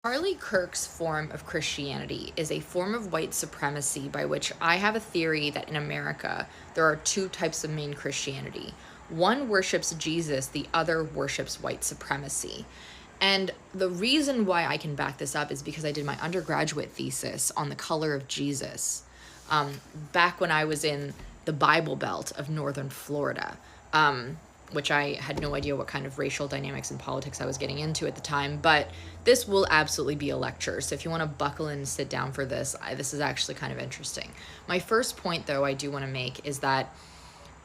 Charlie Kirk's form of Christianity is a form of white supremacy by which I have a theory that in America there are two types of main Christianity. One worships Jesus, the other worships white supremacy. And the reason why I can back this up is because I did my undergraduate thesis on the color of Jesus back when I was in the Bible Belt of northern Florida. Which I had no idea what kind of racial dynamics and politics I was getting into at the time, but this will absolutely be a lecture. So if you want to buckle in and sit down for this, this is actually kind of interesting. My first point, though, I do want to make is that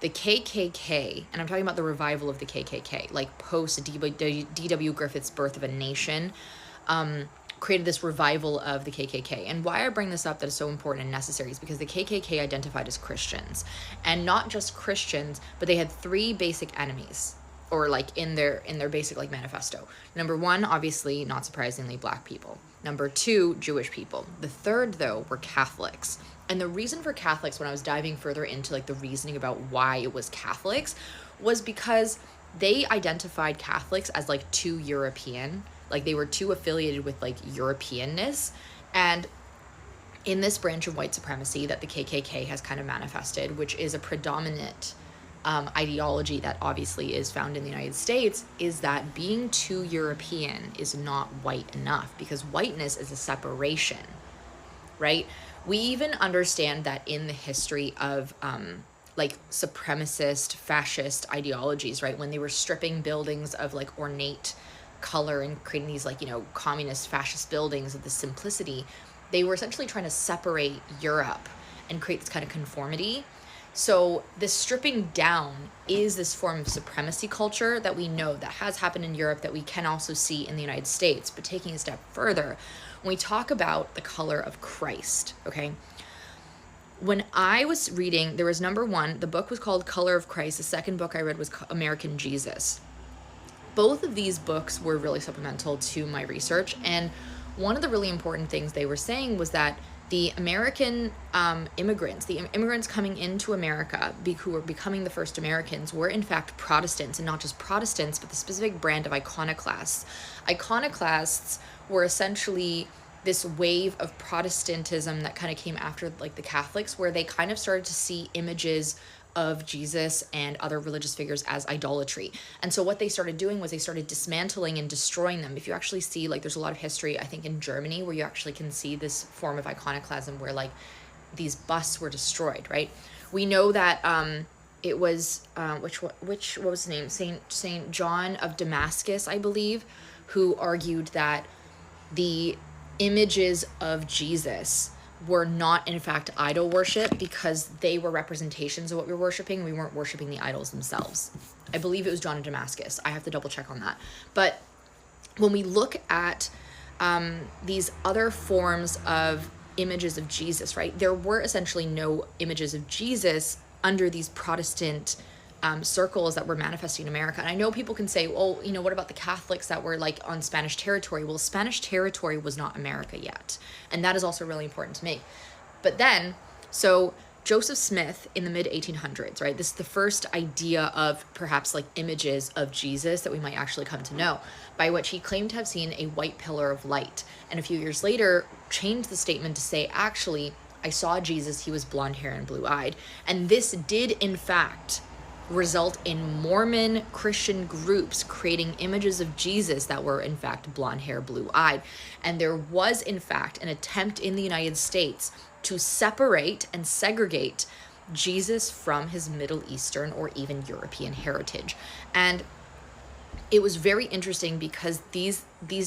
the KKK, and I'm talking about the revival of the KKK, like post D.W. Griffith's Birth of a Nation, created this revival of the KKK. And why I bring this up that is so important and necessary is because the KKK identified as Christians, and not just Christians, but they had three basic enemies, or like in their basic like manifesto. Number one, obviously, not surprisingly, black people. Number two, Jewish people. The third, though, were Catholics. And the reason for Catholics, when I was diving further into like the reasoning about why it was Catholics, was because they identified Catholics as like too European, like they were too affiliated with like Europeanness. And in this branch of white supremacy that the KKK has kind of manifested, which is a predominant ideology that obviously is found in the United States, is that being too European is not white enough, because whiteness is a separation, right? We even understand that in the history of like supremacist, fascist ideologies, right? When they were stripping buildings of like ornate color and creating these like, communist fascist buildings of the simplicity, they were essentially trying to separate Europe and create this kind of conformity. So this stripping down is this form of supremacy culture that we know that has happened in Europe, that we can also see in the United States. But taking a step further, when we talk about the color of Christ, okay? When I was reading, there was number one, the book was called Color of Christ. The second book I read was American Jesus. Both of these books were really supplemental to my research. And one of the really important things they were saying was that the American immigrants, the immigrants coming into America, who were becoming the first Americans, were in fact Protestants, and not just Protestants, but the specific brand of iconoclasts. Iconoclasts were essentially this wave of Protestantism that kind of came after like the Catholics, where they kind of started to see images of Jesus and other religious figures as idolatry. And so what they started doing was they started dismantling and destroying them. If you actually see, like, there's a lot of history, I think, in Germany, where you actually can see this form of iconoclasm where like these busts were destroyed, right? We know that it was what was his name? Saint John of Damascus, I believe, who argued that the images of Jesus were not in fact idol worship, because they were representations of what we were worshiping. We weren't worshiping the idols themselves. I believe it was John of Damascus. I have to double check on that. But when we look at these other forms of images of Jesus, right, there were essentially no images of Jesus under these Protestant circles that were manifesting in America. And I know people can say, well, what about the Catholics that were like on Spanish territory? Well, Spanish territory was not America yet. And that is also really important to me. But then, so Joseph Smith in the mid 1800s, right? This is the first idea of perhaps like images of Jesus that we might actually come to know, by which he claimed to have seen a white pillar of light. And a few years later, changed the statement to say, actually, I saw Jesus, he was blonde hair and blue-eyed. And this did, in fact, result in Mormon Christian groups creating images of Jesus that were in fact blonde hair, blue-eyed. And there was in fact an attempt in the United States to separate and segregate Jesus from his Middle Eastern or even European heritage. And it was very interesting because these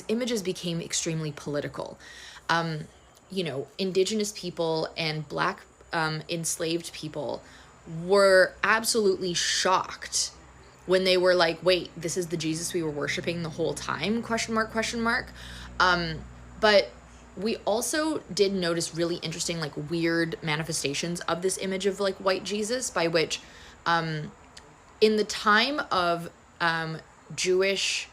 images became extremely political. Indigenous people and black enslaved people were absolutely shocked when they were like, wait, this is the Jesus we were worshiping the whole time, question mark, question mark. But we also did notice really interesting, like, weird manifestations of this image of like white Jesus, by which in the time of Jewish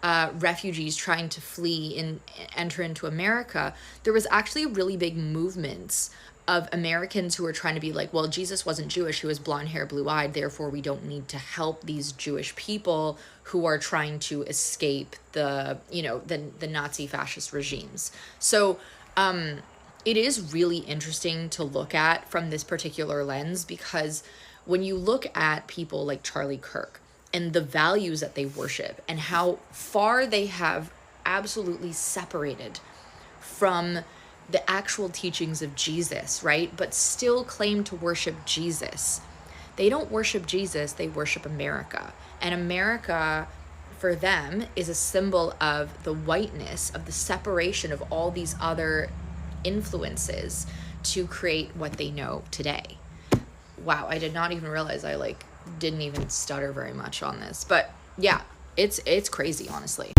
refugees trying to flee and enter into America, there was actually really big movements of Americans who are trying to be like, well, Jesus wasn't Jewish, he was blonde hair, blue eyed, therefore we don't need to help these Jewish people who are trying to escape the, you know, the Nazi fascist regimes. So it is really interesting to look at from this particular lens, because when you look at people like Charlie Kirk and the values that they worship and how far they have absolutely separated from the actual teachings of Jesus, right? But still claim to worship Jesus. They don't worship Jesus, they worship America. And America, for them, is a symbol of the whiteness, of the separation of all these other influences to create what they know today. Wow, I did not even realize I didn't even stutter very much on this. But yeah, it's crazy, honestly.